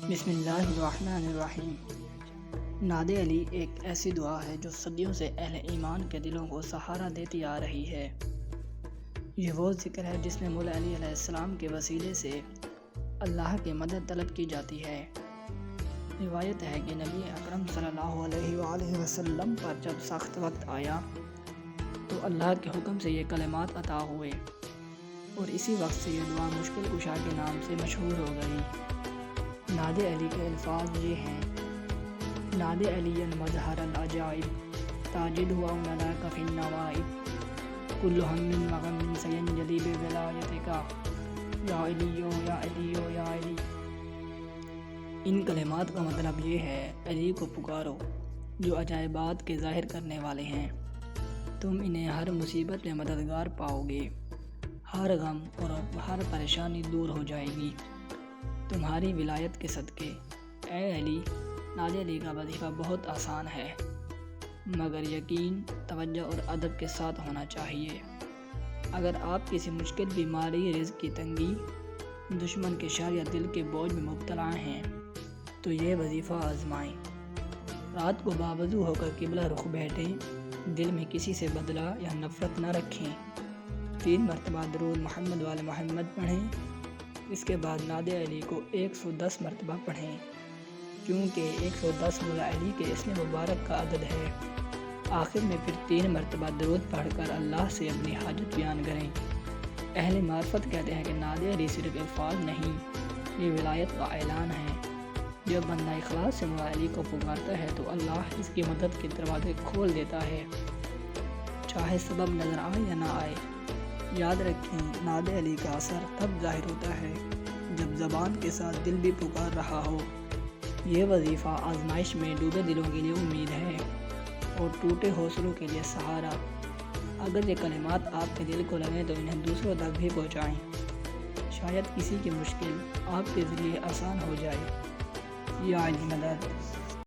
بسم اللہ الرحمن الرحیم۔ نعت علی ایک ایسی دعا ہے جو صدیوں سے اہل ایمان کے دلوں کو سہارا دیتی آ رہی ہے۔ یہ وہ ذکر ہے جس میں مولا علی علیہ السلام کے وسیلے سے اللہ کی مدد طلب کی جاتی ہے۔ روایت ہے کہ نبی اکرم صلی اللہ علیہ وآلہ وسلم پر جب سخت وقت آیا تو اللہ کے حکم سے یہ کلمات عطا ہوئے اور اسی وقت سے یہ دعا مشکل کشا کے نام سے مشہور ہو گئی۔ نعت علی کے الفاظ یہ ہیں: نعت علی مظہر العجائب تاجد ہوا لدیک فی النوائب کل ہم و غم سینجلی بولایتک یا علیو یا علیو یا علی۔ ان کلمات کا مطلب یہ ہے: علی کو پکارو جو عجائبات کے ظاہر کرنے والے ہیں، تم انہیں ہر مصیبت میں مددگار پاؤ گے، ہر غم اور ہر پریشانی دور ہو جائے گی تمہاری ولایت کے صدقے۔ اے علی، نعت علی کا وظیفہ بہت آسان ہے، مگر یقین، توجہ اور ادب کے ساتھ ہونا چاہیے۔ اگر آپ کسی مشکل بیماری، رزق کی تنگی، دشمن کے شر یا دل کے بوجھ میں مبتلا ہیں تو یہ وظیفہ آزمائیں۔ رات کو باوضو ہو کر قبلہ رخ بیٹھیں، دل میں کسی سے بدلہ یا نفرت نہ رکھیں، 3 مرتبہ درود محمد وعلی محمد پڑھیں، اس کے بعد نعت علی کو 110 مرتبہ پڑھیں، کیونکہ 110 مولا علی کے اسم مبارک کا عدد ہے۔ آخر میں پھر 3 مرتبہ درود پڑھ کر اللہ سے اپنی حاجت بیان کریں۔ اہل معرفت کہتے ہیں کہ نعت علی صرف الفاظ نہیں، یہ ولایت کا اعلان ہے۔ جب بندہ اخلاص سے مولا علی کو پکارتا ہے تو اللہ اس کی مدد کے دروازے کھول دیتا ہے، چاہے سبب نظر آئے یا نہ آئے۔ یاد رکھیں، نعت علی کا اثر تب ظاہر ہوتا ہے جب زبان کے ساتھ دل بھی پکار رہا ہو۔ یہ وظیفہ آزمائش میں ڈوبے دلوں کے لیے امید ہے اور ٹوٹے حوصلوں کے لیے سہارا۔ اگر یہ کلمات آپ کے دل کو لگیں تو انہیں دوسروں تک بھی پہنچائیں، شاید کسی کی مشکل آپ کے ذریعے آسان ہو جائے۔ یا علی مدد۔